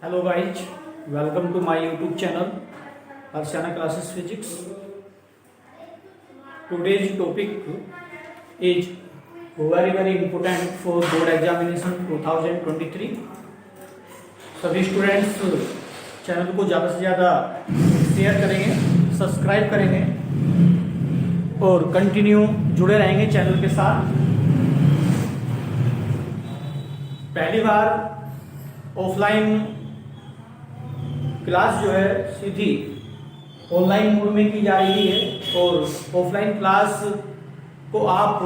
Hello guys, welcome to my YouTube channel Arshana Classes Physics. Today's topic is very important for board examination 2023. सभी students channel को ज़्यादा से ज़्यादा share करेंगे, subscribe करेंगे और कंटिन्यू जुड़े रहेंगे चैनल के साथ। पहली बार ऑफलाइन क्लास जो है सीधी ऑनलाइन मोड में की जा रही है और ऑफलाइन क्लास को आप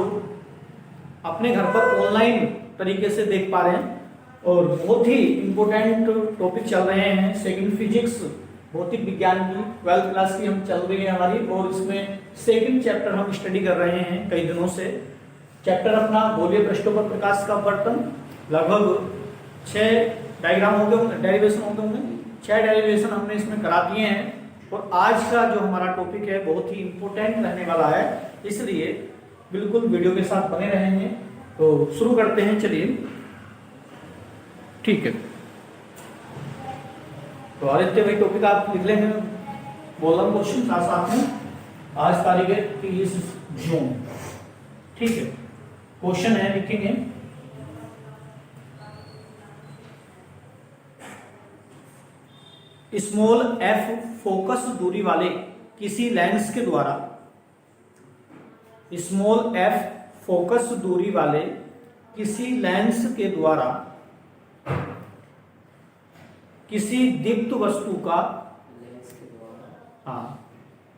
अपने घर पर ऑनलाइन तरीके से देख पा रहे हैं और बहुत ही इम्पोर्टेंट टॉपिक चल रहे हैं। सेकंड फिजिक्स भौतिक विज्ञान की 12th क्लास की हम चल रही है हमारी और इसमें सेकंड चैप्टर हम स्टडी कर रहे हैं कई दिनों से। चैप्टर अपना गोलीय पृष्ठों पर प्रकाश का अपवर्तन, लगभग 6 डायग्राम हो गए, डेरिवेशन हो गए, 6 डेरिवेशन हमने इसमें करा दिए हैं और आज का जो हमारा टॉपिक है बहुत ही इम्पोर्टेंट रहने वाला है, इसलिए बिल्कुल वीडियो के साथ बने रहेंगे। तो शुरू करते हैं, चलिए ठीक है। तो आदित्य भाई टॉपिक आप लिख लेंगे, बोल रहा हूँ क्वेश्चन साथ साथ में। आज तारीख है 30 जून, ठीक है। क्वेश्चन है, लिखेंगे स्मॉल एफ फोकस दूरी वाले किसी लेंस के द्वारा, स्मॉल एफ फोकस दूरी वाले किसी लेंस के द्वारा किसी दीप्त वस्तु का,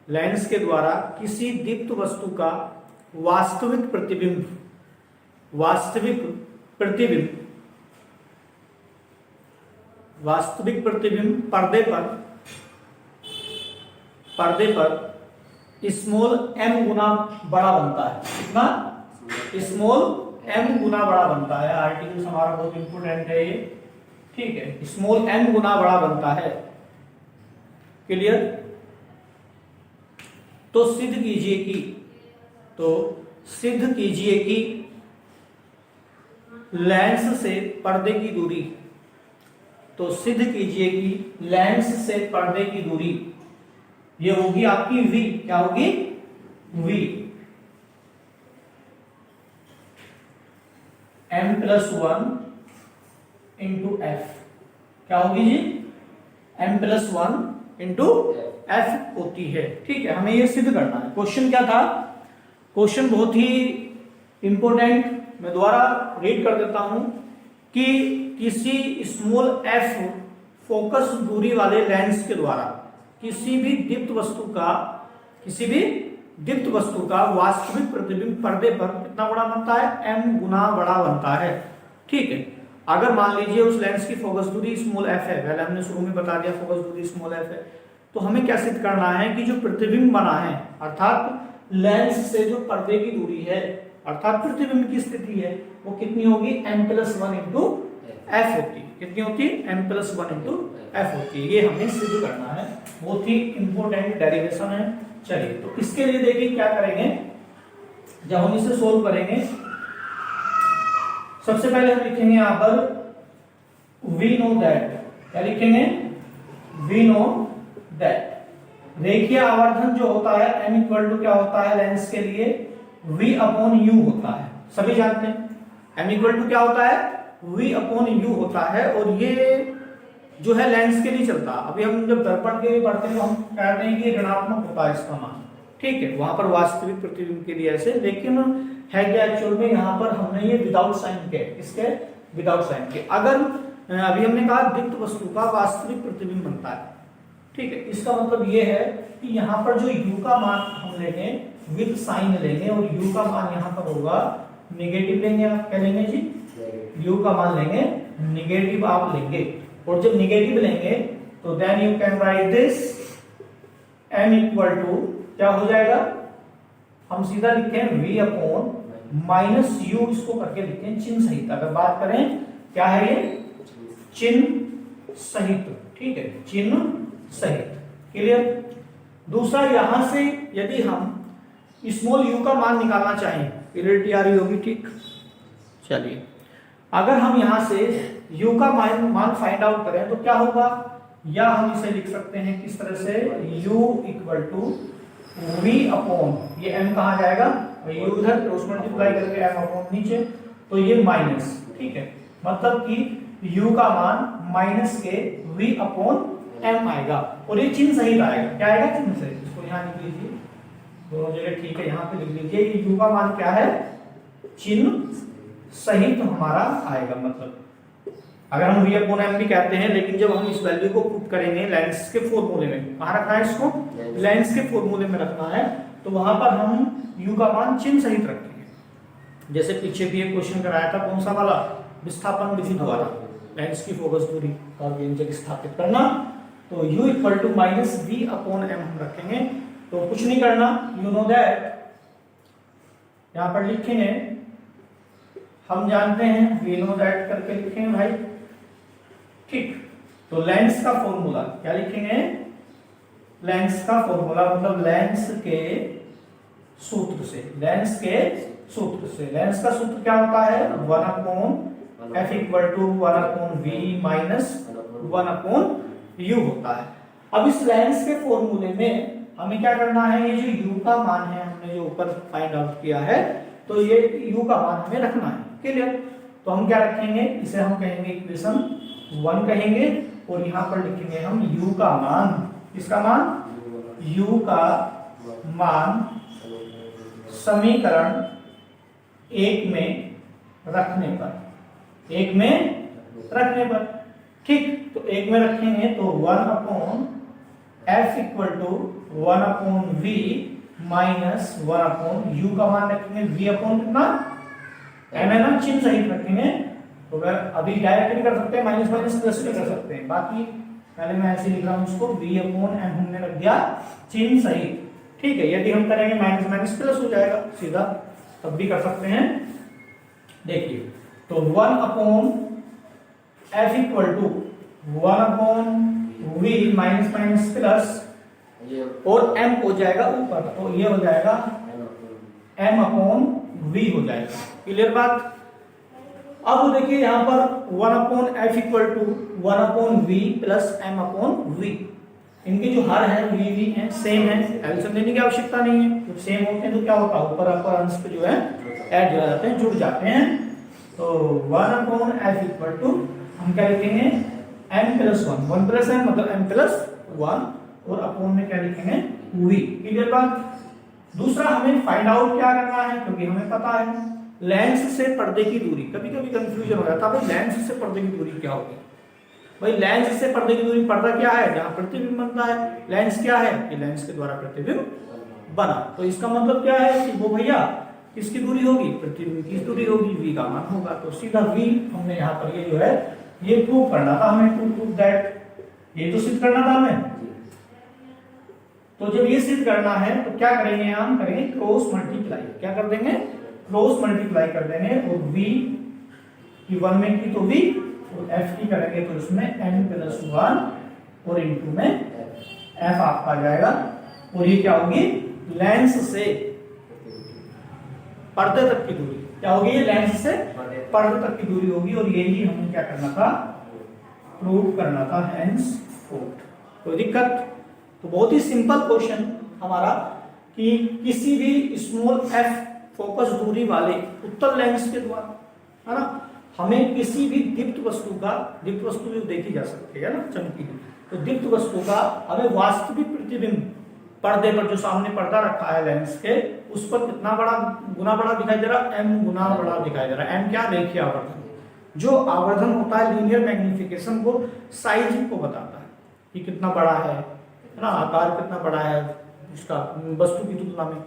लेंस के द्वारा किसी दीप्त वस्तु का वास्तविक प्रतिबिंब, वास्तविक प्रतिबिंब पर्दे पर स्मॉल m गुना बड़ा बनता है। कितना? स्मॉल m गुना बड़ा बनता है। आर्टिकल हमारा बहुत इंपोर्टेंट है ये, ठीक है। स्मॉल m गुना बड़ा बनता है, क्लियर। तो सिद्ध कीजिए कि लेंस से पर्दे की दूरी, तो सिद्ध कीजिए कि लेंस से पर्दे की दूरी ये होगी आपकी v। क्या होगी? v m+1 into F. क्या होगी जी? m+1 इंटू एफ होती है, ठीक है। हमें ये सिद्ध करना है। क्वेश्चन क्या था? क्वेश्चन बहुत ही इंपॉर्टेंट, मैं दोबारा रीड कर देता हूं कि किसी स्मॉल एफ फोकस दूरी वाले लेंस के द्वारा किसी भी दीप्त वस्तु का वास्तविक प्रतिबिंब पर्दे पर कितना बड़ा बनता है? m गुना बड़ा बनता है, ठीक है। अगर मान लीजिए उस लेंस की फोकस दूरी स्मॉल एफ है, पहले हमने शुरू में बता दिया फोकस दूरी स्मॉल एफ है, तो हमें क्या सिद्ध करना है कि जो प्रतिबिंब बना है, अर्थात लेंस से जो पर्दे की दूरी है, अर्थात प्रतिबिंब की स्थिति है, वो कितनी होगी? m+1 इंटू एफ होती है। कितनी होती है? m+1 इंटू एफ होती है। ये हमें सिद्ध करना है, बहुत ही इंपॉर्टेंट डेरिवेशन है। चलिए, तो इसके लिए देखिए क्या करेंगे। जब हम इसे सोल्व करेंगे, सबसे पहले हम लिखेंगे यहां पर वी नो दैट। क्या लिखेंगे? वी नो दैट रेखीय आवर्धन जो होता है m इक्वल टू क्या होता है लेंस के लिए? v/u होता है। सभी जानते हैं m इक्वल टू क्या होता है? v/u होता है और ये जो है लेंस के लिए चलता है। अभी हम जब दर्पण के लिए पढ़ते हैं तो हम कहते हैं कि ऋणात्मक होता है इसका मान, ठीक है। वहां पर वास्तविक प्रतिबिंब के लिए ऐसे, लेकिन है क्या एक्चुअल में यहाँ पर हमने ये विदाउट साइन के, इसके विदाउट साइन के। अगर अभी हमने कहा दीप्त वस्तु का वास्तविक प्रतिबिंब बनता है, ठीक है। इसका मतलब ये है कि यहाँ पर जो u का मान हम लेंगे विद साइन लेंगे और u का मान यहाँ पर होगा निगेटिव लेंगे। आप क्या लेंगे जी? u का मान लेंगे निगेटिव आप लेंगे, और जब निगेटिव लेंगे तो then you can write this m equal to क्या हो जाएगा? हम सीधा लिखें v/-u, इसको करके लिखें चिन्ह सहित। अगर बात करें क्या है ये? चिन्ह सहित, ठीक है, चिन्ह सहित, क्लियर। दूसरा, यहां से यदि हम स्मॉल यू का मान निकालना चाहें, पीरियड आ रही होगी, ठीक। चलिए, अगर हम यहां से u का मान फाइंड आउट करें तो क्या होगा, या हम इसे लिख सकते हैं किस तरह से, u equal to v upon, ये m कहाँ जाएगा, u उधर क्रॉस मल्टीप्लाई करके m अपॉन नीचे, तो ये माइनस, ठीक है, मतलब कि u का मान माइनस के v अपॉन m आएगा, और ये चिन्ह सही आएगा, क्या आएगा चिन्ह सही, इसको यहाँ लिख लीजिए, दोनों जगह ठीक है, यहाँ पे लिख लीजिए, ये u का मान क्या है, चिन्ह सही तो हमारा आएगा, मतलब अगर हम v अपॉन m भी कहते हैं, लेकिन जब हम इस वैल्यू को पुट करेंगे लेंस के फॉर्मूले में, कहाँ रखना है इसको, लेंस के फॉर्मूले में रखना है, तो वहां पर हम u का मान चिन्ह सहित रखेंगे। जैसे पीछे भी एक क्वेश्चन कराया था, कौन सा वाला, विस्थापन विधि द्वारा लेंस की फोकस दूरी का व्यंजक स्थापित करना, तो u equal to minus v upon m हम रखेंगे, तो कुछ नहीं करना, यू नो दैट, यहाँ पर लिखेंगे, हम जानते हैं, वी नो दैट करके लिखेंगे भाई, ठीक। तो लेंस का फॉर्मूला क्या लिखेंगे, लेंस का फॉर्मूला मतलब लेंस के सूत्र से, लेंस के सूत्र से, लेंस का सूत्र क्या होता है, 1 upon f equal to 1 upon v minus 1 upon u होता है। अब इस लेंस के फॉर्मूले में हमें क्या करना है, ये जो यू का मान है हमने जो ऊपर फाइंड आउट किया है, तो ये यू का मान हमें रखना है, क्लियर। तो हम क्या रखेंगे, इसे हम कहेंगे इक्वेशन 1 कहेंगे, और यहाँ पर लिखेंगे हम u का मान, किसका मान, u का मान समीकरण 1 में रखने पर, ठीक। तो 1 में रखेंगे तो 1 upon f equal to 1 upon v minus 1 upon u का मान रखेंगे, v अपॉन कितना m है ना, चिन्ह सहित रखेंगे, तो वह अभी डायरेक्ट भी कर सकते हैं, माइनस माइनस प्लस भी कर सकते हैं, बाकी पहले मैं ऐसे लिख रहा हूं उसको, v अपॉन m हमने रख दिया चिन्ह सहित, ठीक है। यदि हम करेंगे माइनस माइनस प्लस हो जाएगा सीधा, तब भी कर सकते हैं। देखिए, तो 1 upon f equal to 1 upon v minus minus plus, और m हो जाएगा ऊपर, तो ये हो जाएगा m अपॉन v हो जाएगा, क्लियर बात। अब देखिए यहाँ पर 1 upon f equal to 1 upon v plus m upon v, इनके जो हर है v v है, सेम है, एल्सियम लेने की आवश्यकता नहीं है, तो सेम होते हैं तो क्या होता है, ऊपर अपर अंश पे जो है ऐड हो जाते हैं, जुड़ जाते हैं। तो 1 अपॉन एफ इक्वल टू हम क्या लिखेंगे, m प्लस 1, 1 प्लस m मतलब m प्लस 1, और अपॉन में क्या लिखेंगे v, क्लियर बात। दूसरा हमें फाइंड आउट क्या करना है, क्योंकि हमें पता है लेंस से पर्दे की दूरी, कभी कभी कंफ्यूजन हो जाता है भाई लेंस से पर्दे की दूरी क्या होगी, भाई लेंस से पर्दे की दूरी, पर्दा क्या है, जहां प्रतिबिंब बनता है, लेंस क्या है कि लेंस के द्वारा प्रतिबिंब बना, तो इसका मतलब क्या है कि वो भैया किसकी दूरी होगी, प्रतिबिंब की दूरी होगी, v का मान होगा, तो सीधा v हमने यहाँ पर ये जो है ये प्रूव करना था हमें, टू प्रूव दैट, ये तो सिद्ध करना था हमें। तो जब ये सिद्ध करना है तो क्या करेंगे, हम करेंगे क्रॉस मल्टीप्लाई, क्या कर देंगे, क्रॉस मल्टीप्लाई कर देंगे, और v की 1 में की तो v, और f की करेंगे तो इसमें n प्लस 1, और इनटू में f आपका आ जाएगा, और ये क्या होगी, लेंस से पर्दे तक की दूरी, क्या होगी, ये लेंस से पर्दे तक की दूरी होगी, और यही हमें क्या करना था, प्रूव करना था, हेंस फोर्थ। कोई दिक्कत, तो बहुत ही सिंपल क्वेश्चन हमारा, कि किसी भी स्मॉल f फोकस दूरी वाले उत्तल लेंस के द्वारा, है ना, हमें किसी भी दीप्त वस्तु का, दीप्त वस्तु जो देखी जा सकती है ना चमकीली, तो दीप्त वस्तु का हमें वास्तविक प्रतिबिंब पर्दे पर, जो सामने पर्दा रखा है लेंस के, उस पर कितना बड़ा गुना बड़ा दिखाई दे रहा है, m गुना बड़ा दिखाई दे रहा है। m क्या, रेखीय आवर्धन, जो आवर्धन होता है लीनियर मैग्निफिकेशन को, साइज को बताता है कि कितना बड़ा है ना, आकार कितना बड़ा है उसका वस्तु की तुलना में।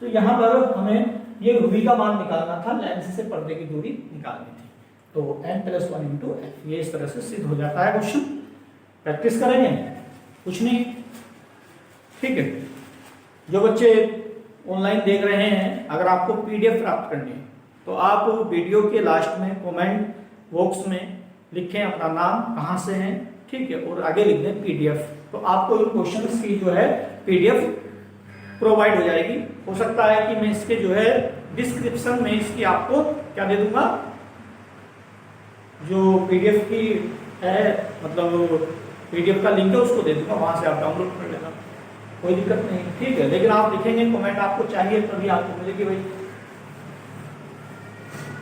तो यहाँ पर हमें ये v का मान निकालना था, लेंस से पर्दे की दूरी निकालनी थी, तो n प्लस 1 इंटू एफ, ये इस तरह से सिद्ध हो जाता है क्वेश्चन। प्रैक्टिस करेंगे, कुछ नहीं, ठीक है। जो बच्चे ऑनलाइन देख रहे हैं, अगर आपको पीडीएफ प्राप्त करनी है तो आप वीडियो के लास्ट में कमेंट बॉक्स में लिखें अपना नाम, कहाँ से हैं, ठीक है, और आगे लिख दें पीडीएफ, तो आपको क्वेश्चन की जो है पीडीएफ प्रोवाइड हो जाएगी। हो सकता है कि मैं इसके जो है डिस्क्रिप्शन में इसकी आपको क्या दे दूंगा, जो पीडीएफ की है, मतलब पीडीएफ का लिंक है उसको दे दूंगा, वहां से आप डाउनलोड कर लेना, कोई दिक्कत नहीं, ठीक है। लेकिन आप लिखेंगे कमेंट आपको चाहिए तभी आपको मिलेगी भाई,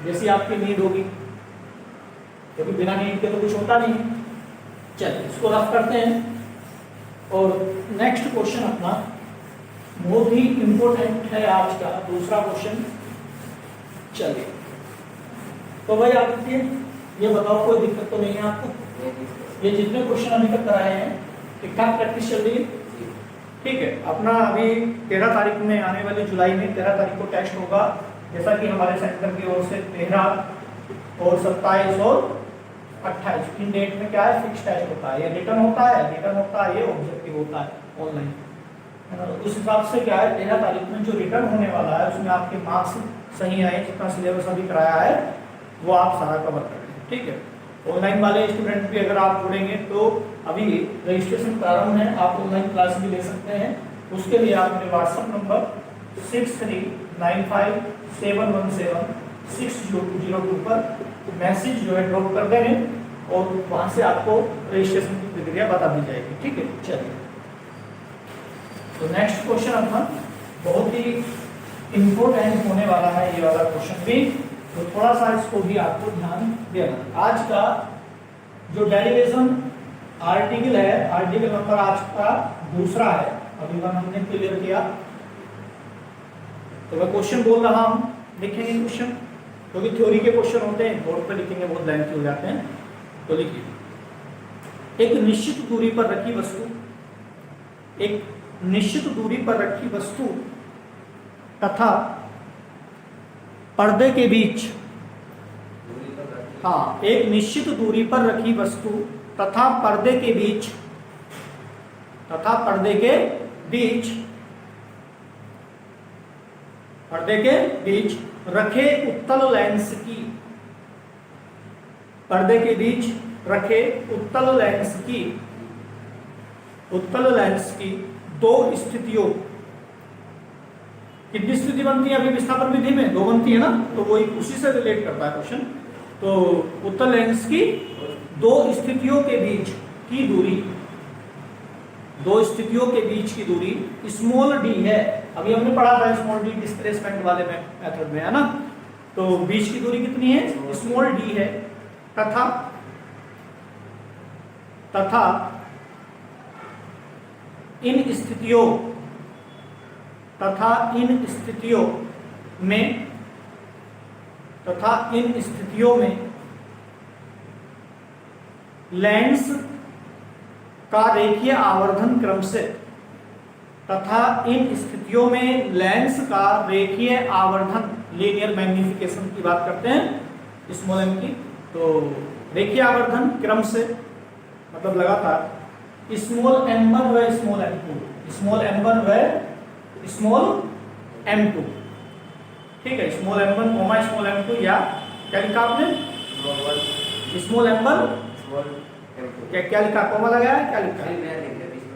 जैसी आपकी नीड होगी, क्योंकि बिना नीड के तो कुछ होता नहीं। चलिए इसको रफ करते हैं और नेक्स्ट क्वेश्चन अपना बहुत ही इंपॉर्टेंट है आज का, दूसरा क्वेश्चन। चलिए तो भाई आप देखिए, ये बताओ कोई दिक्कत तो नहीं है आपको? ये जितने क्वेश्चन अभी तक कराए हैं ठीक ठाक प्रैक्टिस चल रही है? ठीक है। अपना अभी 13 तारीख में आने वाली जुलाई में 13 तारीख को टेस्ट होगा, जैसा कि हमारे सेंटर की ओर से 13 और 27 और 28 इन डेट में क्या है फिक्स टेस्ट होता है। ये रिटर्न होता है, ये ऑब्जेक्टिव होता है ऑनलाइन, है ना। उस हिसाब से क्या है 13 तारीख में जो रिटर्न होने वाला है उसमें आपके मार्क्स सही आए, जितना सिलेबस अभी कराया है वो आप सारा कवर कर लें, ठीक है। ऑनलाइन वाले स्टूडेंट भी अगर आप जुड़ेंगे तो अभी रजिस्ट्रेशन प्रारंभ है, आप ऑनलाइन क्लास भी ले सकते हैं। उसके लिए आप मेरे व्हाट्सएप नंबर 6395717602 पर मैसेज जो है ड्रॉप कर देंगे और वहां से आपको रजिस्ट्रेशन की प्रक्रिया बता दी जाएगी, ठीक है। चलिए तो नेक्स्ट क्वेश्चन अपना बहुत ही इंपॉर्टेंट होने वाला है, ये वाला क्वेश्चन भी, तो थोड़ा सा इसको भी आपको ध्यान देना। आज का जो डेरिवेशन आर्टिकल है, आर्टिकल नंबर आज का दूसरा है, अभी वन हमने क्लियर किया। तो मैं क्वेश्चन बोल रहा हूं, लिखेंगे क्वेश्चन, क्योंकि थ्योरी के क्वेश्चन होते हैं बोर्ड पर लिखेंगे बहुत लेंथी हो जाते हैं, तो लिखिए। एक निश्चित दूरी पर रखी वस्तु, एक निश्चित दूरी पर रखी वस्तु तथा पर्दे के बीच, हाँ, एक निश्चित दूरी पर रखी वस्तु तथा पर्दे के बीच, पर्दे के बीच रखे उत्तल लेंस की, पर्दे के बीच रखे उत्तल लेंस की दो स्थितियों, कितनी स्थिति बनती है अभी विस्थापन विधि में? दो बनती है ना, तो वही उसी से रिलेट करता है क्वेश्चन। तो उत्तल लेंस की दो स्थितियों के बीच की दूरी, दो स्थितियों के बीच की दूरी स्मॉल डी है। अभी हमने पढ़ा था स्मॉल डी डिस्प्लेसमेंट वाले मेथड में, है ना। तो बीच की दूरी कितनी है? स्मॉल डी है। तथा इन स्थितियों में लेंस का रेखीय आवर्धन क्रम से, लीनियर मैग्निफिकेशन की बात करते हैं स्मॉल एम की, तो रेखीय आवर्धन क्रम से मतलब लगातार स्मॉल m1 व स्मॉल m2, स्मॉल m1 व स्मॉल m2, ठीक है। Small m1 coma small m2, या क्या लिखा आपने? स्मॉल m1 क्या लिखा? कोमा लगाया है, क्या लिखा है?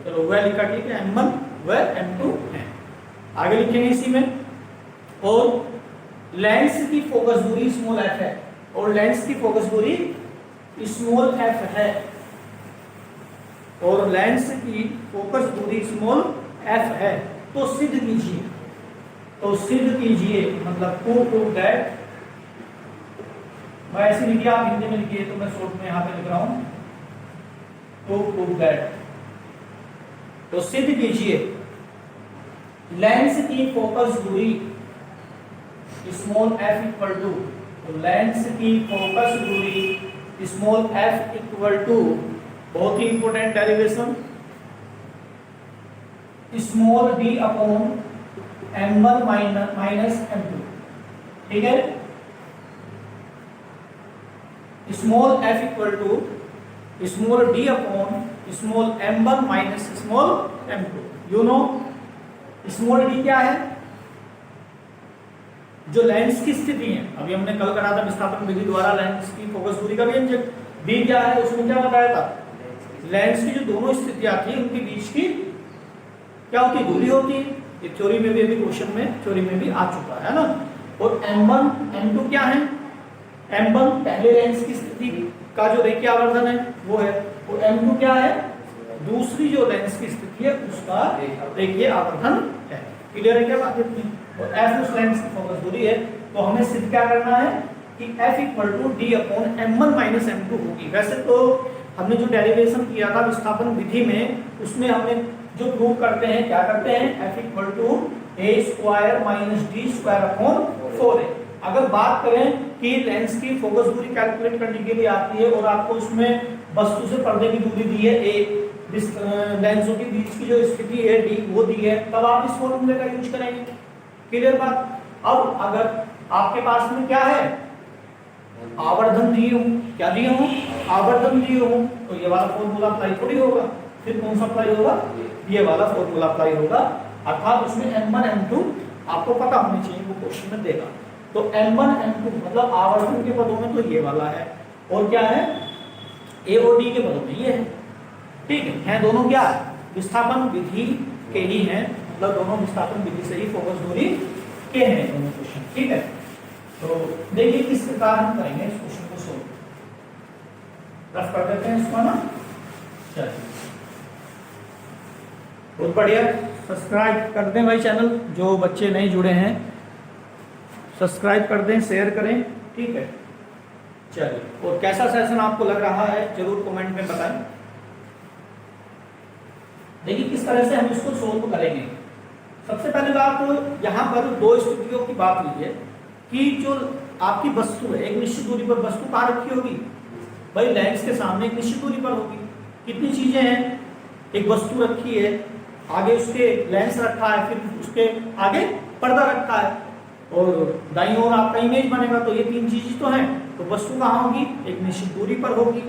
चलो वह लिखा, ठीक है। m1 व m2 है, आगे लिखेंगे इसी में। और लेंस की फोकस दूरी स्मॉल f है, और लेंस की फोकस दूरी स्मॉल f है, और लेंस की फोकस दूरी स्मॉल f है। तो सिद्ध कीजिए, मतलब प्रूव दैट, मैं ऐसे लिखिए, आप हिंदी में लिखिए तो मैं शॉर्ट में यहाँ पे लिख रहा हूं, तो प्रूव दैट, तो सिद्ध कीजिए लेंस की फोकस दूरी स्मॉल f इक्वल टू, तो लेंस की फोकस दूरी स्मॉल f इक्वल टू, बहुत ही important derivation, small d upon m1 minus m2, ठीक है। Small f equal to small d upon small m1 minus small m2। You know small d क्या है? जो लेंस की स्थिति है, अभी हमने कल करा था विस्थापन विधि द्वारा लेंस की फोकस दूरी का व्यंजक। d क्या है उसमें क्या बताया था? लेंस की जो दोनों स्थितियां थी उनके बीच की क्या होती है? दूरी होती है। ये थ्योरी में भी अभी क्वेश्चन में थ्योरी में भी आ चुका है ना। और m1 m2 क्या है, m1 पहले लेंस की स्थिति का जो रेखीय आवर्धन है वो है, और m2 क्या है, दूसरी जो लेंस की स्थिति है उसका रेखीय आवर्धन है। क्लियर है क्या बात इतनी। और f उस लेंस की फोकस दूरी है, तो हमें सिद्ध क्या करना है कि f equal to d upon m1 minus m2 होगी। वैसे तो हमने जो डेरिवेशन किया था विस्थापन विधि में, उसमें हमने जो प्रूव करते हैं क्या करते हैं, f equal to a square minus d square upon 4a। अगर बात करें कि लेंस की फोकस दूरी कैलकुलेट करने के लिए आती है और आपको उसमें वस्तु से पर्दे की दूरी दी है a, लेंसों के बीच की जो स्थिति है डी वो दी है, तब आप इस फॉर्मूले का यूज करेंगे। क्लियर बात। अब अगर आपके पास में क्या है, आवर्धन दिए हूं, क्या दिए हूं, आवर्धन दिए हूं, तो ये वाला फॉर्मूला अप्लाई थोड़ी होगा, फिर कौन सा अप्लाई होगा, ये वाला फॉर्मूला अप्लाई होगा। अर्थात उसमें m1 m2 आपको पता होनी चाहिए, वो क्वेश्चन में देगा। तो m1 m2 मतलब आवर्धन के पदों में तो ये वाला है, और क्या है, a और d के पदों में ये है। ठीक है, दोनों क्या विस्थापन विधि के ही हैं, मतलब दोनों विस्थापन विधि से ही फोकस दूरी के हैं दोनों क्वेश्चन। ठीक है, तो देखिए किस प्रकार हम करेंगे इस क्वेश्चन को सोल्व। रफ कर देते हैं इसको ना। चलिए, बहुत बढ़िया। सब्सक्राइब कर दें भाई चैनल, जो बच्चे नहीं जुड़े हैं सब्सक्राइब कर दें, शेयर करें। ठीक है, चलिए, और कैसा सेशन आपको लग रहा है जरूर कमेंट में बताएं। देखिए किस तरह से हम इसको सोल्व करेंगे। सबसे पहले बात, यहाँ पर दो स्थितियों की बात हुई है कि जो आपकी वस्तु है एक निश्चित दूरी पर, वस्तु कहाँ रखी होगी भाई, लेंस के सामने एक निश्चित दूरी पर होगी। कितनी चीजें हैं, एक वस्तु रखी है, आगे उसके लेंस रखा है, फिर उसके आगे पर्दा रखा है, और दाईं ओर आपका इमेज बनेगा। तो ये तीन चीजें तो हैं, तो वस्तु कहाँ होगी, एक निश्चित दूरी पर होगी।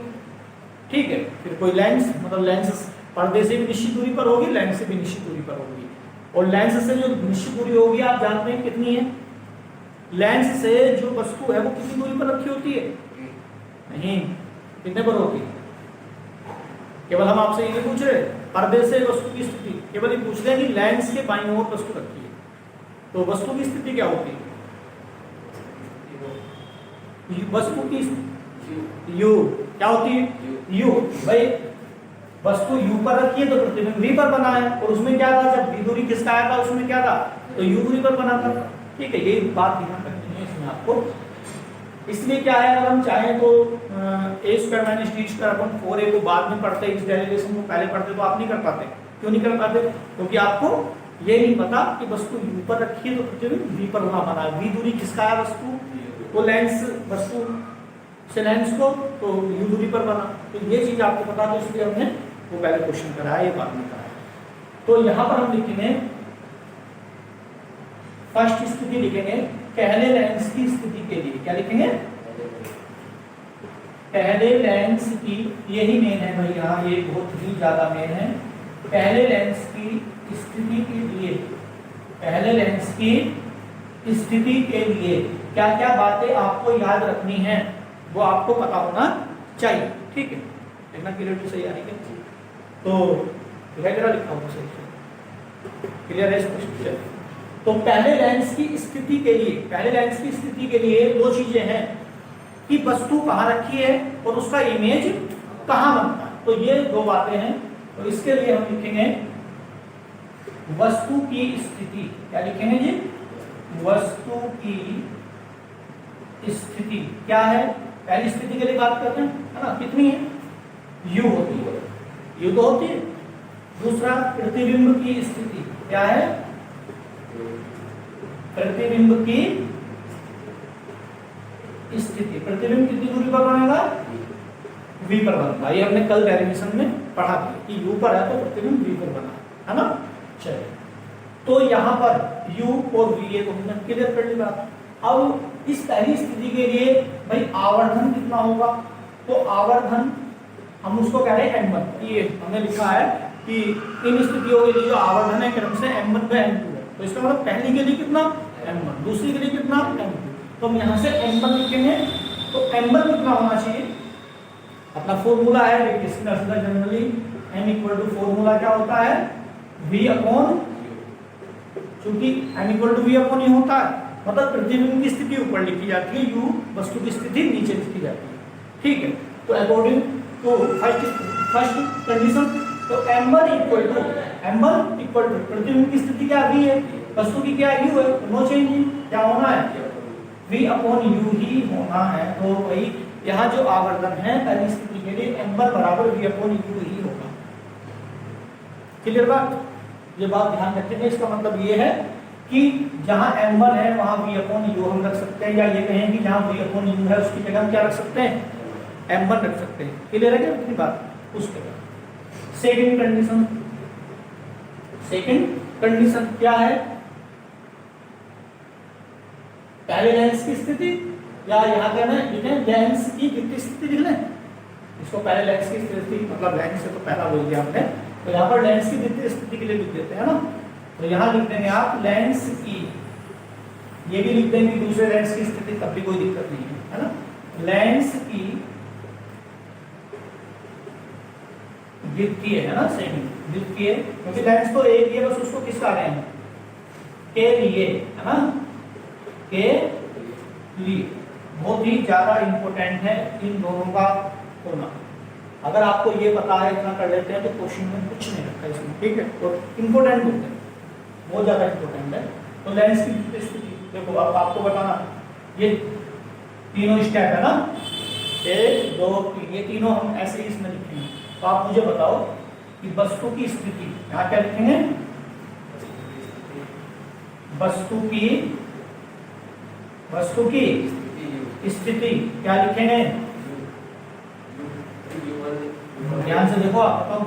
ठीक है, फिर कोई लेंस, मतलब लेंस पर्दे से भी निश्चित दूरी पर होगी, लेंस से भी निश्चित दूरी पर होगी। और लेंस से जो निश्चित दूरी होगी आप जानते हैं कितनी है, लेंस से जो वस्तु है वो कितनी दूरी पर रखी होती है, नहीं, कितने पर होती है। केवल हम आपसे ये नहीं पूछ रहे पर्दे से वस्तु की स्थिति, केवल ये पूछ रहे हैं कि लेंस के बाईं ओर वस्तु रखी है, तो वस्तु की स्थिति क्या होती है, वस्तु की यू क्या होती है, यू। भाई वस्तु u पर रखी है तो प्रतिबिंब v पर बना है, और उसमें क्या था, जब v दूरी किसका आया था उसमें क्या था, तो u दूरी पर बना था। ठीक है, ये बात ध्यान रखनी है इसमें आपको। इसलिए क्या है, अगर हम चाहें तो a square minus d square upon 4a को बाद में पढ़ते, इस डेरिवेशन को पहले पढ़ते, तो आप नहीं कर पाते। क्यों नहीं कर पाते, क्योंकि आपको ये नहीं पता कि वस्तु u पर रखी है तो प्रतिबिंब v पर होना बना है। v दूरी किसका है, वस्तु तो लेंस, वस्तु से लेंस को, तो u दूरी पर बना। तो ये चीज आपको पता, तो इसलिए हमने वो पहले क्वेश्चन कराया, ये बाद में कराया। तो यहाँ पर हम लिखेंगे फर्स्ट स्थिति, लिखेंगे पहले लेंस की स्थिति के लिए। क्या लिखेंगे, पहले लेंस की, यही मेन है भाई यहाँ, ये बहुत ही ज्यादा मेन है। पहले लेंस की स्थिति के लिए, पहले लेंस की स्थिति के लिए क्या क्या बातें आपको याद रखनी है वो आपको पता होना चाहिए। ठीक है, देखना क्लियर सही आ रही है, तो वगैरह लिखा हुआ सही, क्लियर है स्पष्ट। तो पहले लेंस की स्थिति के लिए, पहले लेंस की स्थिति के लिए दो चीजें हैं कि वस्तु कहाँ रखी है और उसका इमेज कहाँ बनता है। तो ये दो बातें हैं, तो इसके लिए हम लिखेंगे वस्तु की स्थिति। क्या लिखेंगे जी, वस्तु की स्थिति क्या है, पहली स्थिति के लिए बात करते हैं, है ना, कितनी है, u होती है, u तो होती है। दूसरा प्रतिबिंब की स्थिति क्या है, प्रतिबिंब की स्थिति, प्रतिबिंब कितनी दूरी पर बनेगा, v पर बनेगा। ये हमने कल डेरिवेशन में पढ़ा था कि u पर है तो प्रतिबिंब v पर बना है ना। चलिए, तो यहाँ पर u और v ये तो हमने क्लियर कर ली बात। अब इस पहली स्थिति के लिए भाई आवर्धन कितना होगा, तो आवर्धन हम उसको कह रहे हैं m1। ये हमने लिखा है कि इन स्थितियों के लिए जो आवर्धन है क्रम से m1 by m2 है, तो इसका मतलब पहली के लिए कितना m1, दूसरी के लिए कितना m2। तो हम यहाँ से m1 लिखेंगे, तो m1 कितना होना चाहिए, अपना फॉर्मूला है generally m equal to formula क्या होता है, v अपॉन क्योंकि m equal to v upon u होता है, मतलब प्रतिबिंब की स्थिति ऊपर लिखी जाती है, u वस्तु की स्थिति नीचे लिखी जाती है। ठीक है, तो अकॉर्डिंग टू फर्स्ट कंडीशन, तो m1 इक्वल टू प्रतिबिंब की स्थिति क्या v है, वस्तु की क्या u है, नो चेंज, क्या होना है v अपॉन u ही होना है। तो वही यहाँ जो आवर्धन है पहली स्थिति के लिए m1 बराबर v अपॉन u ही होगा। क्लियर बात, ये बात ध्यान रखेंगे। इसका मतलब ये है कि जहां m1 है वहां v अपॉन u हम रख सकते हैं, या ये कहें कि जहां v अपॉन u है उसकी जगह हम क्या रख सकते हैं, m1 रख सकते हैं। क्लियर है क्या अपनी बात। उसके बाद सेकंड कंडीशन क्या है, पहले लेंस की स्थिति, या यहाँ कहना है लेंस की द्वितीय स्थिति लिख लें, इसको पहले लेंस की स्थिति, मतलब लेंस से तो पहला बोल दिया हमने, तो यहाँ पर लेंस की द्वितीय स्थिति के लिए लिख देते हैं ना, तो यहाँ लिख देंगे आप लेंस की, ये भी लिख देंगे दूसरे लेंस की स्थिति, तब भी कोई दिक्कत नहीं है ना, लेंस की द्वितीय है ना, सेकंड द्वितीय, क्योंकि लेंस तो एक ही है, बस उसको किस आ रहे हैं के लिए, है ना, के लिए। बहुत ही ज्यादा इंपॉर्टेंट है इन दोनों का होना। अगर आपको ये पता है, इतना कर लेते हैं, तो क्वेश्चन में कुछ नहीं रखा इसमें, ठीक है, तो इंपॉर्टेंट होते हैं, बहुत ज्यादा इंपॉर्टेंट है। तो लेंस की स्थिति देखो, अब आपको बताना, ये तीनों स्टेप है ना, 1 2 3, ये तीनों हम ऐसे ही इसमें लिखेंगे। तो आप मुझे बताओ कि वस्तु की स्थिति, यहाँ क्या लिखेंगे, वस्तु की स्थिति क्या लिखेंगे, ध्यान से देखो आप बताओ,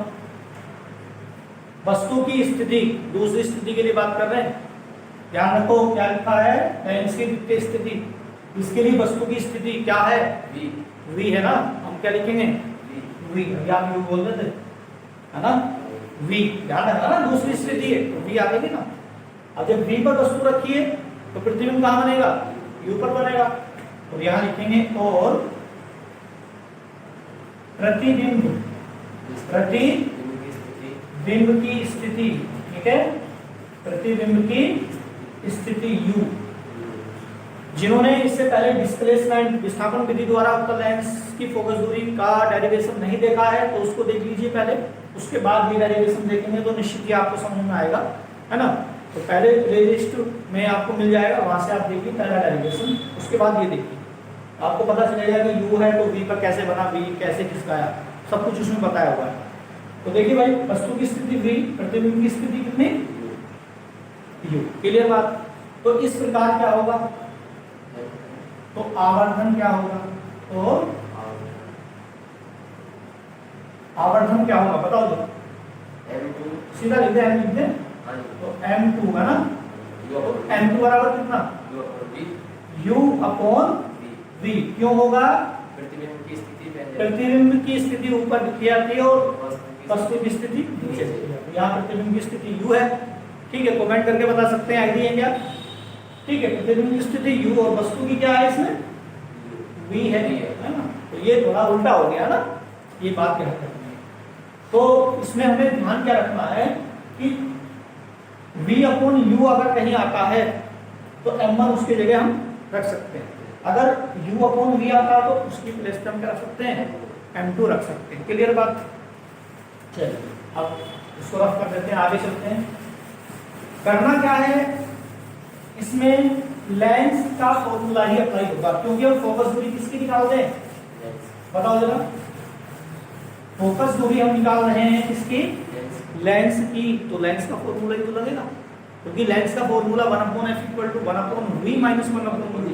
वस्तु की स्थिति, दूसरी स्थिति के लिए बात कर रहे हैं, ध्यान रखो क्या लिखा है, लेंस की द्वितीय स्थिति, इसके लिए वस्तु की स्थिति क्या है, v है ना, हम क्या लिखेंगे v, आप u बोल देते है ना, v, ध्यान रखना ना, दूसरी स्थिति है तो v आ गई ना। अब जब v पर वस्तु रखी है तो प्रतिबिंब कहाँ बनेगा, u पर बनेगा, तो यहाँ लिखेंगे और प्रतिबिंब की स्थिति, ठीक है, प्रतिबिंब की स्थिति u। जिन्होंने इससे पहले डिस्प्लेसमेंट विस्थापन विधि द्वारा उत्तल लेंस की फोकस दूरी का डेरिवेशन नहीं देखा है तो उसको देख लीजिए पहले, उसके बाद भी डेरिवेशन देखेंगे तो निश्चित ही आपको समझ में आएगा, है ना। तो पहले प्लेलिस्ट में आपको मिल जाएगा, वहां से आप देखिए पहला डेरिवेशन, उसके बाद ये देखिए, आपको पता चलेगा कि u है तो v पर कैसे बना, v कैसे किसका आया, सब कुछ उसमें बताया हुआ है। तो देखिए भाई, वस्तु की स्थिति v, प्रतिबिंब की स्थिति कितनी u। क्लियर बात। तो इस प्रकार क्या होगा, तो आवर्धन क्या होगा, तो आवर्धन क्या होगा बताओ, तो सीधा लिख दे, लिख दे, तो m2 है ना, तो m2 बराबर कितना, u अपॉन v। क्यों होगा, प्रतिबिंब की स्थिति ऊपर लिखी जाती है और वस्तु की स्थिति नीचे लिखी जाती है। यहाँ प्रतिबिंब की स्थिति u है, ठीक है, कमेंट करके बता सकते हैं आईडी है क्या, ठीक है, प्रतिबिंब की स्थिति u और वस्तु की क्या है इसमें v है ना। तो ये थोड़ा उल्टा हो गया ना, ये बात क्या है। तो इसमें हमें ध्यान क्या रखना है कि v अपॉन u अगर कहीं आता है तो m1 उसकी जगह हम रख सकते हैं, अगर u अपॉन v आता है तो उसकी प्लेस पे हम क्या रख सकते हैं, m2 रख सकते हैं। क्लियर बात। चलिए अब इसको रफ कर देते हैं, आगे चलते हैं। करना क्या है, इसमें लेंस का फॉर्मूला ही अप्लाई होगा, क्योंकि हम फोकस दूरी किसकी निकाल रहे हैं, बताओ जरा, फोकस दूरी हम निकाल रहे हैं किसकी, लेंस की, तो लेंस का फॉर्मूला ही तो लगेगा, क्योंकि लेंस का formula 1/f = 1/v - 1/v,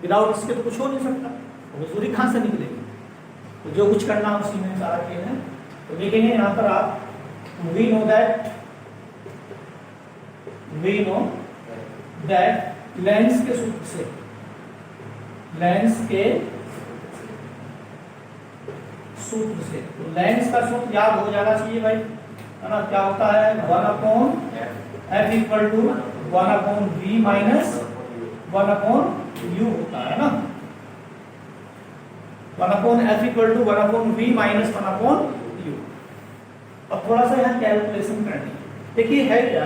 without इसके तो कुछ हो नहीं सकता, फोकस दूरी कहां से निकलेगी। तो जो कुछ करना है उसी में सारा किया है। तो देखेंगे यहाँ पर आप, we know that लेंस के सूत्र से, लेंस के सूत्र से, तो लेंस का सूत्र याद हो जाना चाहिए भाई, है ना। क्या होता है, 1/f = 1/v - 1/u होता है ना, 1/f = 1/v - 1/u। अब थोड़ा सा यहाँ कैलकुलेशन करनी है। देखिए है क्या,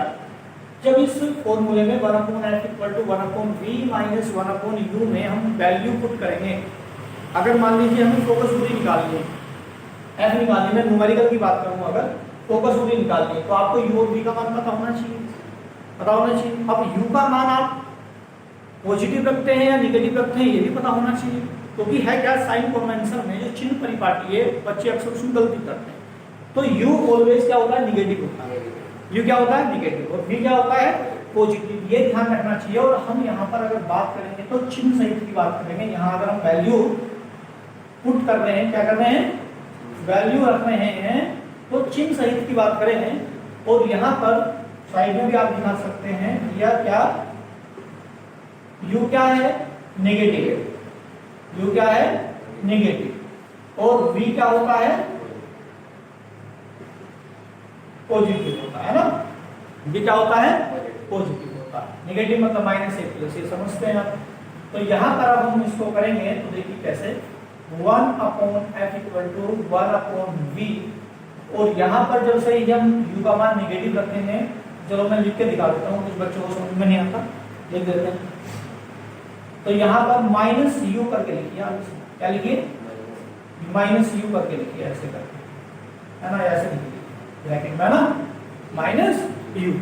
जब इस फॉर्मूले में 1/f equal to 1/v minus 1/u में हम वैल्यू पुट करेंगे, अगर मान लीजिए हमें फोकस दूरी निकालनी है, एफ निकालनी है, मैं न्यूमेरिकल की बात करूँ, अगर फोकस दूरी निकालनी है तो आपको u और v का मान पता होना चाहिए, पता होना चाहिए। अब u का मान आप पॉजिटिव रखते हैं या निगेटिव रखते हैं ये भी पता होना चाहिए, क्योंकि है क्या, साइन कन्वेंशन में जो चिन्ह परिपाटी है बच्चे अक्सर उसमें गलती करते हैं। तो u ऑलवेज क्या होता है, निगेटिव होता है, u क्या होता है, निगेटिव, और v क्या होता है, पॉजिटिव, ये ध्यान रखना चाहिए। और हम यहाँ पर अगर बात करेंगे तो चिन्ह सहित की बात करेंगे। यहाँ अगर हम वैल्यू पुट कर रहे हैं, क्या कर रहे हैं, वैल्यू रख रहे हैं, तो चिन्ह सहित की बात करें। और यहाँ पर साइड में भी आप दिखा सकते हैं, यह क्या, u क्या है, नेगेटिव, u क्या है, नेगेटिव, और v क्या होता है, पॉजिटिव होता है ना, v क्या होता है, पॉजिटिव होता है, नेगेटिव मतलब माइनस एक प्लस, ये समझते हैं आप। तो यहाँ पर अब हम इसको करेंगे तो देखिए कैसे, 1/f इक्वल टू 1/v, और यहाँ पर जब से हम u का मान नेगेटिव रखते हैं, चलो मैं लिख के दिखा देता हूँ, कुछ बच्चों को समझ में नहीं आता, लिख देते हैं। तो यहाँ पर माइनस u करके लिखिए, आप क्या लिखिए, माइनस u करके लिखिए, ऐसे करके, है ना, ऐसे लिखिए ब्रैकेट में ना, माइनस u।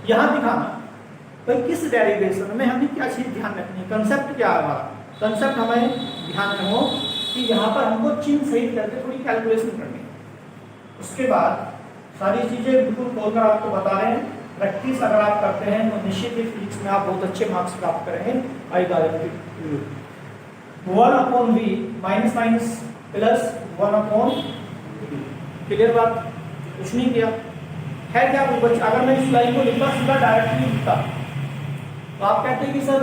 यहाँ दिखाना भाई किस डेरिवेशन में हमें क्या चीज ध्यान रखनी है, कंसेप्ट क्या है हमारा, कंसेप्ट हमें ध्यान में हो कि यहाँ पर हमको चिन्ह सहित करके थोड़ी कैलकुलेशन करनी है। उसके बाद सारी चीजें बिल्कुल खोलकर आपको बता रहे हैं, प्रैक्टिस अगर आप करते हैं तो निश्चित ही फिजिक्स में आप बहुत अच्छे मार्क्स प्राप्त करेंगे। I guarantee, 1/v minus minus plus 1/v, clear बात, कुछ नहीं किया है क्या कुछ बच्चा। अगर मैं इस लाइन को लिखता सीधा डायरेक्टली लिखता तो आप कहते हैं कि सर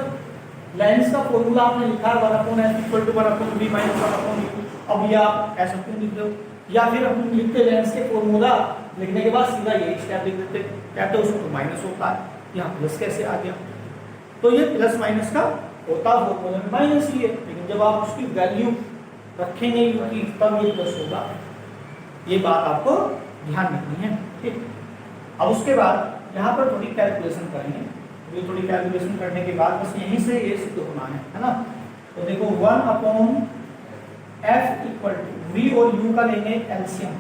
लेंस का फॉर्मूला आपने लिखा है 1/f equal to 1/v minus 1/u, अब ये आप ऐसा क्यों लिख रहे हो, या फिर हम लिखते लेंस के फॉर्मूला लिखने के बाद सीधा ये स्टेप लिख देते, कहते हैं उसमें तो माइनस होता है, यहाँ प्लस कैसे आ गया। तो ये प्लस माइनस का होता फॉर्मूला में माइनस ही है, लेकिन जब आप उसकी वैल्यू रखेंगे u की तब ये प्लस होगा, ये बात आपको ध्यान रखनी है, ठीक। अब उसके बाद यहाँ पर थोड़ी कैलकुलेशन करेंगे, ये थोड़ी कैलकुलेशन करने के बाद बस यहीं से ये सिद्ध होना है ना। तो देखो 1/f इक्वल टू v और u का लेंगे एलसीएम,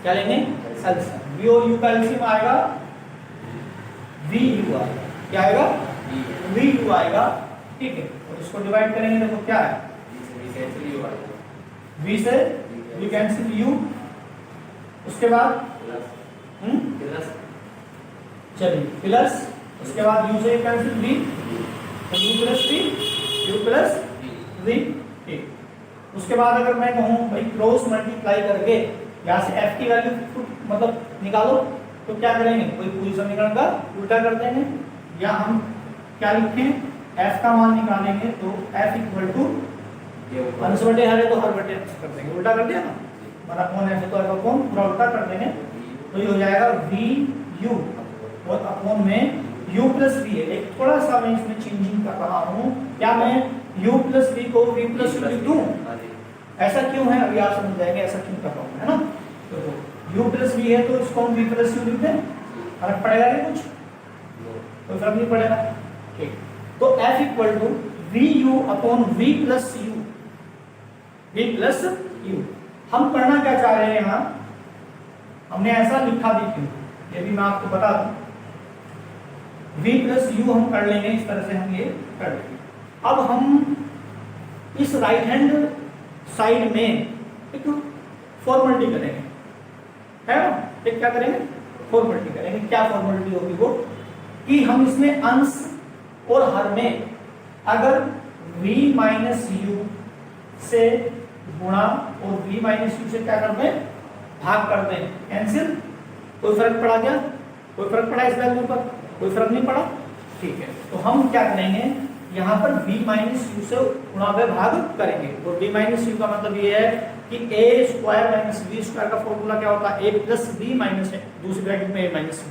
क्या लेंगे, एलसीएम, v और u का एलसीएम आएगा vu आएगा, क्या आएगा, vu आएगा, ठीक है। और इसको डिवाइड करेंगे, देखो क्या है, v से v कैंसिल u, उसके बाद चलिए प्लस, उसके बाद u से कैंसिल v, तो u plus v, u plus v, ठीक। उसके बाद अगर मैं कहूँ भाई क्रॉस मल्टीप्लाई करके यहाँ से f की वैल्यू मतलब निकालो, तो क्या करेंगे, कोई पूरी समीकरण का उल्टा कर देंगे, या हम क्या लिखें, f का मान निकालेंगे तो f इक्वल टू अंश बटे हर है तो हर बटे अंश कर देंगे, उल्टा कर दिया ना, बड़ा कौन है तो अपॉन पूरा उल्टा कर देंगे, तो ये हो जाएगा vu और अपॉन में u प्लस v है। एक थोड़ा सा मैं इसमें चेंजिंग कर रहा हूँ, क्या मैं u प्लस v को v प्लस u लिख दूँ, ऐसा क्यों है अभी आप समझ जाएंगे, ऐसा क्यों कर रहा हूँ, है ना। तो u प्लस v है तो इसको हम v प्लस u लिख दें, फर्क पड़ेगा क्या कुछ, कोई फर्क नहीं पड़ेगा, ठीक। तो f equal to vu upon v plus u, v plus u। हम करना क्या चाह रहे हैं, यहाँ हमने ऐसा लिखा भी क्यों, ये भी मैं आपको बता दूं, v प्लस u हम कर लेंगे, इस तरह से हम ये कर लेंगे। अब हम इस राइट हैंड साइड में एक फॉर्मेलिटी करेंगे, है ना, एक क्या करेंगे, फॉर्मेलिटी करेंगे। क्या फॉर्मेलिटी होगी वो, कि हम इसमें अंश और हर में अगर v माइनस u से गुणा और v माइनस u से क्या कर दें, भाग कर दें, कैंसिल, कोई फर्क पड़ा क्या, कोई फर्क पड़ा इस वैल्यू पर, कोई फर्क नहीं पड़ा, ठीक है। तो हम क्या करेंगे, यहाँ पर v माइनस u से गुणा व भाग करेंगे, और v माइनस u का मतलब ये है कि a square minus v square का फॉर्मूला क्या होता है, a प्लस b माइनस है, दूसरी ब्रैकेट में a माइनस b,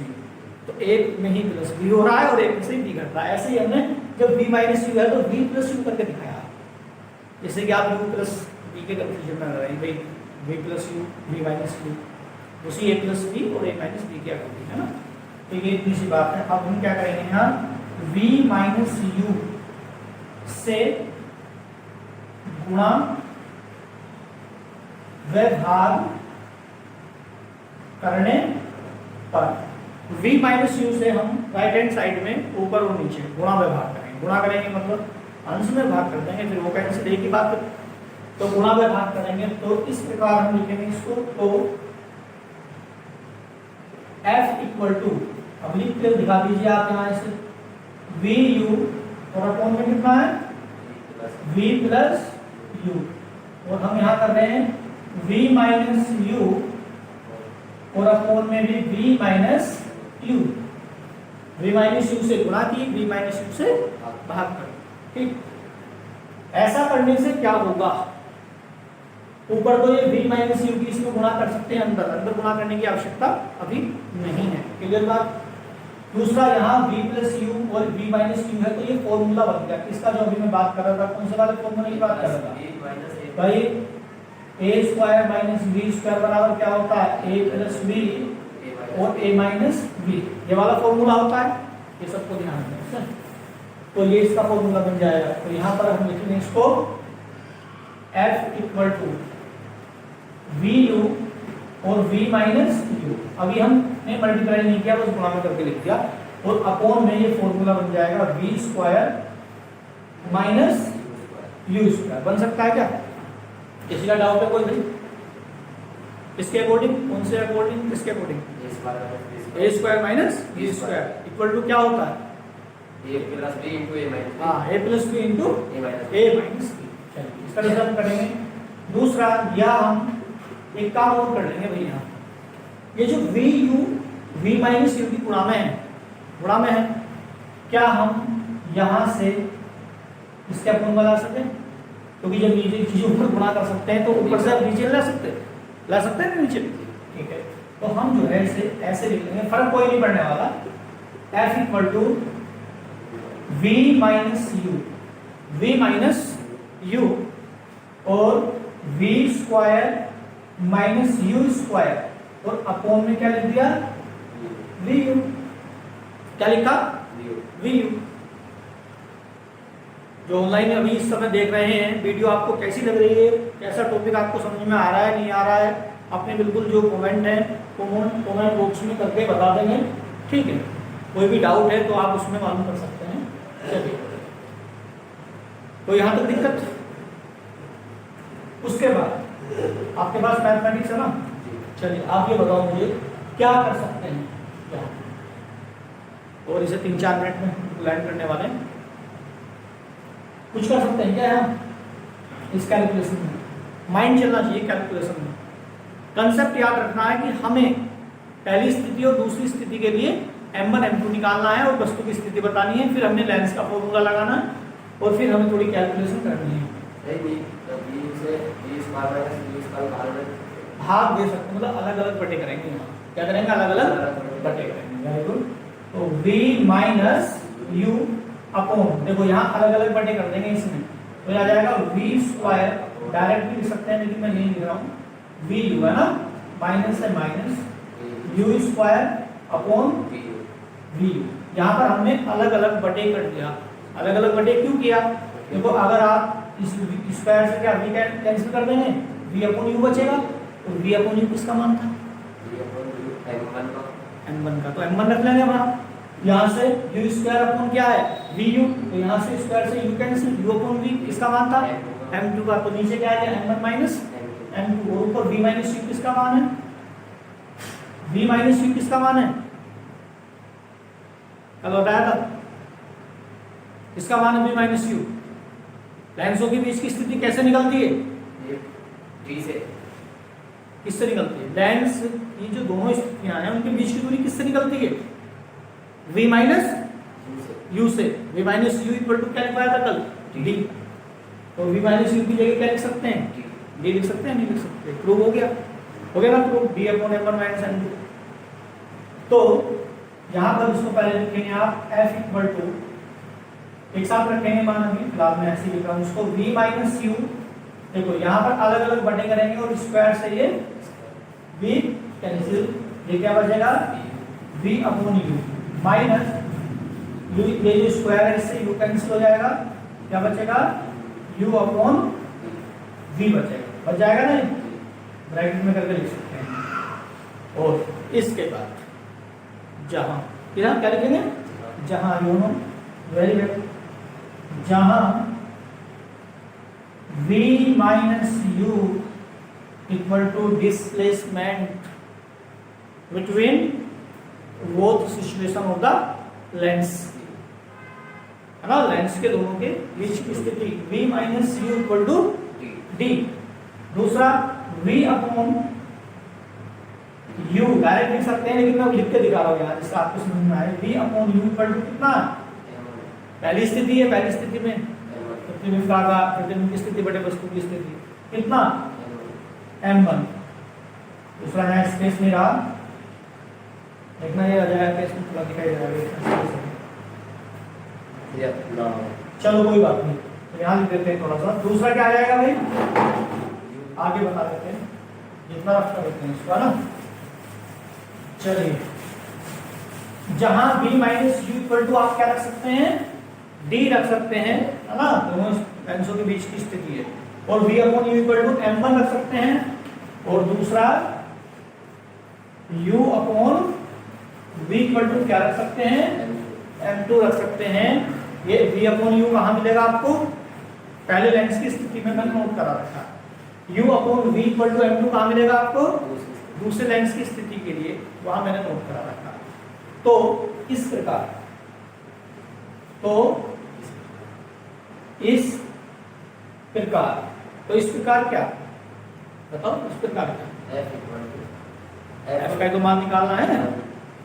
तो a में ही प्लस b हो रहा है और a में से b घट रहा है। ऐसे ही हमने जब v माइनस u है तो v प्लस u करके दिखाया, जैसे कि आप u प्लस b के कंफ्यूजन में रहे भाई, v plus u v minus u, उसी a प्लस b और a माइनस b की आकृति है ना। तो ये इतनी सी बात है। अब हम क्या करेंगे यहाँ v माइनस यू से गुणा व भाग करने पर v माइनस यू से हम राइट हैंड साइड में ऊपर और नीचे गुणा व भाग करेंगे। गुणा करेंगे मतलब अंश में भाग कर देंगे, फिर वो कैंसिल एक ही बात, तो गुणा व भाग करेंगे। तो इस प्रकार हम लिखेंगे इसको, तो f इक्वल टू, अब लिख कर दिखा दीजिए आप यहाँ से, वी यू और अपॉन में कितना है v प्लस यू, और हम यहाँ कर रहे हैं v माइनस यू और अपॉन में भी v minus you, v minus you से गुणा की, v माइनस यू से भाग कर। ठीक, ऐसा करने से क्या होगा, ऊपर तो ये v माइनस यू की इसमें गुणा कर सकते हैं, अंदर गुणा करने की आवश्यकता अभी नहीं है। क्लियर बात। दूसरा यहाँ v प्लस यू और v माइनस यू है, तो ये फॉर्मूला बन गया किसका, जो अभी मैं बात कर रहा था, कौन से वाले फॉर्मूले की बात कर रहा था भाई, a square minus b square बराबर क्या होता है, a प्लस b और a माइनस b, ये वाला फॉर्मूला होता है, ये सबको ध्यान दें। तो ये इसका फॉर्मूला बन जाएगा। तो यहाँ पर हम लिखेंगे इसको f equal to v u और v माइनस यू, अभी हमने मल्टीप्लाई नहीं किया, बस गुणा में करके लिख दिया, और अपॉन में ये फॉर्मूला बन जाएगा v square minus u square. बन सकता है क्या, किसी का डाउट है कोई भाई? इसके अकॉर्डिंग, कौन से अकॉर्डिंग, किसके according, a square minus b square equal to क्या होता है, a plus b into a minus, हां a plus b into a minus b। चलिए इसका रिजल्ट करेंगे। दूसरा, या हम एक काम और कर लेंगे भैया, ये जो v u v minus u की गुणा में है, क्या हम यहाँ से इसके अपन ला सकते हैं, क्योंकि जब नीचे चीजों पर गुणा कर सकते हैं तो ऊपर से आप नीचे ला सकते हैं नीचे। ठीक है, तो हम जो है इसे ऐसे लिख लेंगे, फर्क कोई नहीं पड़ने वाला। f equal to v minus u और v square minus u square, और अपॉन में क्या लिख दिया, v u, क्या लिखा v u। जो ऑनलाइन अभी इस समय देख रहे हैं वीडियो, आपको कैसी लग रही है, कैसा टॉपिक आपको समझ में आ रहा है, नहीं आ रहा है, अपने बिल्कुल जो कमेंट है कमेंट बॉक्स में करके बता देंगे। ठीक है, कोई भी डाउट है तो आप उसमें मालूम कर सकते हैं। चलिए, तो यहाँ तक दिक्कत। उसके बाद आपके पास मैथमेटिक्स है ना, चलिए आप ये बताओ मुझे क्या कर सकते हैं, क्या, और इसे 3-4 मिनट में लैंड करने वाले हैं। कुछ कर सकते हैं क्या हम इस कैलकुलेशन में, माइंड चलना चाहिए कैलकुलेशन में। कंसेप्ट याद रखना है कि हमें पहली स्थिति और दूसरी स्थिति के लिए m1 m2 निकालना है और वस्तु की स्थिति बतानी है, फिर हमने लेंस का फॉर्मूला लगाना है, और फिर हमें थोड़ी कैलकुलेशन करनी है। भाग दे सकते, मतलब अलग अलग बटे करेंगे, क्या करेंगे, अलग अलग बटे करेंगे। Very good. तो v माइनस यू अपॉन, देखो यहाँ अलग अलग बटे कर देंगे इसमें, तो आ जाएगा v स्क्वायर, डायरेक्ट भी लिख सकते हैं लेकिन मैं नहीं लिख रहा हूँ, v u है ना, माइनस से minus u square upon v u। यहाँ पर हमने अलग अलग बटे कर दिया। अलग अलग बटे क्यों किया, देखो अगर आप इस स्क्वायर से क्या v कैंसिल कर देंगे, v अपॉन u बचेगा, तो v अपॉन u किसका मान था, m1 का, तो m1 रख लेंगे वहाँ। यहाँ से u स्क्वायर अपॉन क्या है, vu, तो यहाँ से स्क्वायर से u cancel, u upon v किसका मान था, m2 का, तो नीचे क्या आ गया m1 माइनस m2, और ऊपर v माइनस u किसका मान है, v माइनस u किसका मान है, कल बताया था, इसका मान है v माइनस u। लेंसों के बीच की स्थिति कैसे निकलती है, v से, किससे निकलती है, लेंस ये जो दोनों स्थितियां हैं उनके बीच की दूरी किससे निकलती है, v माइनस u से। v minus u equal to क्या लिखवाया था कल, d, तो v माइनस u की जगह क्या लिख सकते हैं, d लिख सकते हैं, नहीं लिख सकते, प्रूव हो गया ना prove, d upon m1 minus m2। तो यहाँ पर इसको पहले लिखेंगे आप f इक्वल टू, एक साथ रखेंगे, मान अभी फिलहाल मैं ऐसे लिख रहा हूँ उसको, v माइनस u, देखो यहाँ पर अलग अलग बटे करेंगे और स्क्वायर से ये v कैंसिल, ये क्या बचेगा v upon u minus u, ये जो स्क्वायर है इससे u कैंसिल हो जाएगा, क्या बचेगा u अपॉन v बचेगा, बच जाएगा ना, ब्रैकेट में करके लिख सकते हैं। और इसके बाद जहां क्या लिखेंगे, जहां यू नो वेरी वेल, जहां v minus u equal to displacement between both situation of the lens, है ना, लेंस के दोनों के बीच की स्थिति v minus u equal to d। दूसरा v अपॉन u डायरेक्ट लिख सकते हैं, लेकिन मैं लिख के दिखा रहा हूं यहाँ जिससे आपको समझ में आए। v upon u equal to कितना, पहली स्थिति है, पहली स्थिति में प्रतिबिंब का प्रतिबिंब की स्थिति बटे वस्तु की स्थिति कितना m1। दूसरा यहाँ स्पेस में रहा, देखना ये आ जाएगा केस में थोड़ा दिखाई देगा, चलो कोई बात नहीं, तो यहाँ लिख देते हैं थोड़ा सा। दूसरा क्या आ जाएगा भाई, आगे बता देते हैं, जितना रफ कर देते हैं इसका ना। चलिए, जहां v minus u equal to आप क्या रख सकते हैं, d रख सकते हैं, है ना, दोनों लेंसों के बीच की स्थिति है। और v upon u equal to m1 रख सकते हैं, और दूसरा u upon v equal to क्या रख सकते हैं, m2 रख सकते हैं। ये v अपॉन u कहाँ मिलेगा आपको, पहले लेंस की स्थिति में मैंने नोट करा रखा। u upon v equal to m2 कहाँ मिलेगा आपको, दूसरे लेंस की स्थिति के लिए, वहां मैंने नोट करा रखा। तो इस प्रकार, तो इस प्रकार क्या बताओ, इस प्रकार क्या, f का तो मान निकालना है,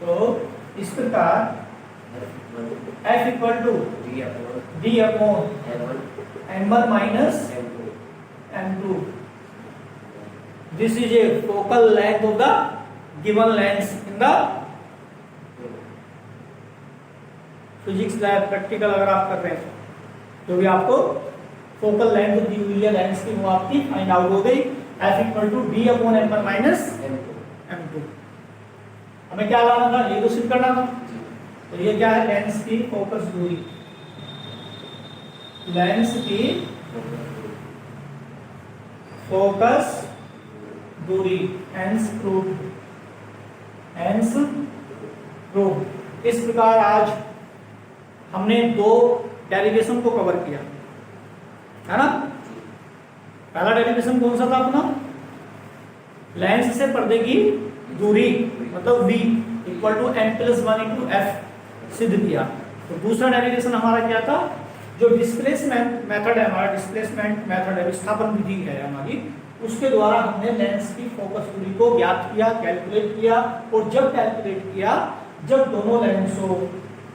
तो इस प्रकार f equal to d upon m1 minus m2, this is a focal length of the given lens in the physics lab practical अगर आप कर रहे हैं तो भी आपको फोकल लेंथ दी हुई है लेंस की, वो आपकी फाइंड आउट हो गई। f equal to d upon m1 minus m2। हमें क्या लाना था, ये तो सिद्ध करना था। तो ये क्या है, लेंस की फोकस दूरी, लेंस की फोकस दूरी, हेंस प्रूफ। इस प्रकार आज हमने दो डेरिवेशन को कवर किया, है ना। पहला डेरिवेशन कौन सा था अपना, लेंस से पर्दे की दूरी मतलब v equal to m plus 1 into f सिद्ध किया। तो दूसरा डेरिवेशन हमारा क्या था, जो डिस्प्लेसमेंट मेथड है हमारा, डिस्प्लेसमेंट मेथड है, विस्थापन विधि है हमारी, उसके द्वारा हमने लेंस की फोकस दूरी को ज्ञात किया, कैलकुलेट किया। और जब कैलकुलेट किया, जब दोनों लेंसों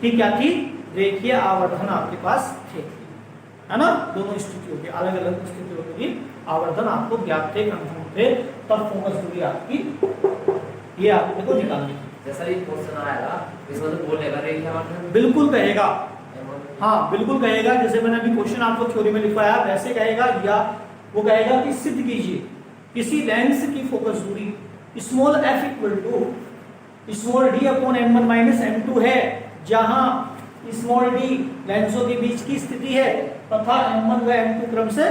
की क्या थी, रेखीय आवर्धन आपके पास थे, है ना, दोनों स्थितियों के अलग अलग स्थितियों के लिए आवर्धन आपको ज्ञात थे, कंफर्म थे, तब फोकस दूरी आपकी ये आपको देखो निकालनी थी। जैसा ये क्वेश्चन आएगा इसमें तो बोलेगा रेखीय आवर्धन, बिल्कुल कहेगा, हाँ बिल्कुल कहेगा, जैसे मैंने अभी क्वेश्चन आपको थ्योरी में लिखवाया वैसे कहेगा, या वो कहेगा कि सिद्ध कीजिए किसी लेंस की फोकस दूरी small f equal to small d upon m1 minus m2 है, जहां स्मॉल d लेंसों के बीच की स्थिति है तथा m1 व m2 क्रम से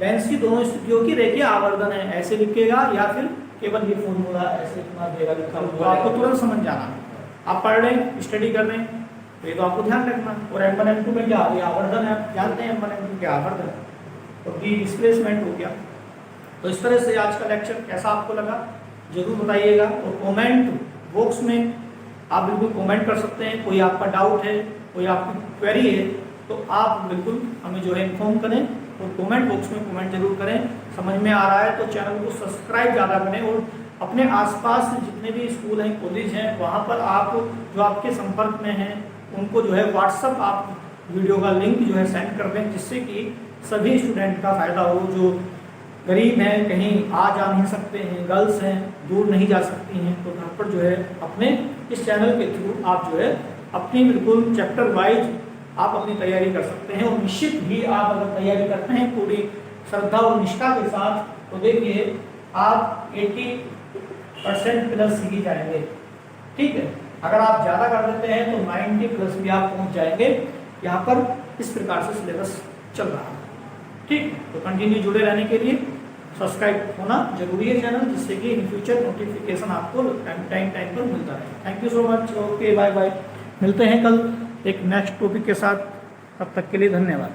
लेंस की दोनों स्थितियों की रेखीय आवर्धन है, ऐसे लिखेगा। या फिर केवल ये फॉर्मूला ऐसे इतना देगा लिखा हुआ, आपको तुरंत समझ जाना। आप पढ़ रहे हैं, स्टडी कर रहे हैं, तो ये तो आपको ध्यान रखना। और m1 m2 में क्या, ये आवर्धन है, आप जानते हैं m1 m2 क्या आवर्धन है, तो d डिस्प्लेसमेंट हो गया। तो इस तरह से आज का लेक्चर कैसा आपको लगा जरूर बताइएगा, और कमेंट बॉक्स में आप बिल्कुल कमेंट कर सकते हैं। कोई आपका डाउट है, कोई आपकी क्वेरी है, तो आप बिल्कुल हमें जो है इन्फॉर्म करें, और कमेंट बॉक्स में कमेंट जरूर करें। समझ में आ रहा है तो चैनल को सब्सक्राइब ज़्यादा करें, और अपने आसपास जितने भी स्कूल हैं, कॉलेज हैं, वहाँ पर आप जो आपके संपर्क में हैं उनको जो है व्हाट्सअप आप वीडियो का लिंक जो है सेंड कर दें, जिससे कि सभी स्टूडेंट का फायदा हो। जो गरीब हैं, कहीं आ जा नहीं सकते हैं, गर्ल्स हैं, दूर नहीं जा सकती हैं, तो घर पर जो है अपने इस चैनल के थ्रू आप जो है अपनी बिल्कुल चैप्टर वाइज आप अपनी तैयारी कर सकते हैं। और निश्चित ही आप अगर तैयारी करते हैं पूरी श्रद्धा और निष्ठा के साथ, तो देखिए आप 80% प्लस ही जाएंगे, ठीक है। अगर आप ज्यादा कर देते हैं तो 90 प्लस भी आप पहुंच जाएंगे। यहाँ पर इस प्रकार से सिलेबस चल रहा है, ठीक। तो कंटिन्यू जुड़े रहने के लिए सब्सक्राइब होना जरूरी है चैनल, जिससे कि इन फ्यूचर नोटिफिकेशन आपको टाइम पर मिलता रहे। Thank you so much, okay bye bye. मिलते हैं कल एक नेक्स्ट टॉपिक के साथ, तब तक के लिए धन्यवाद।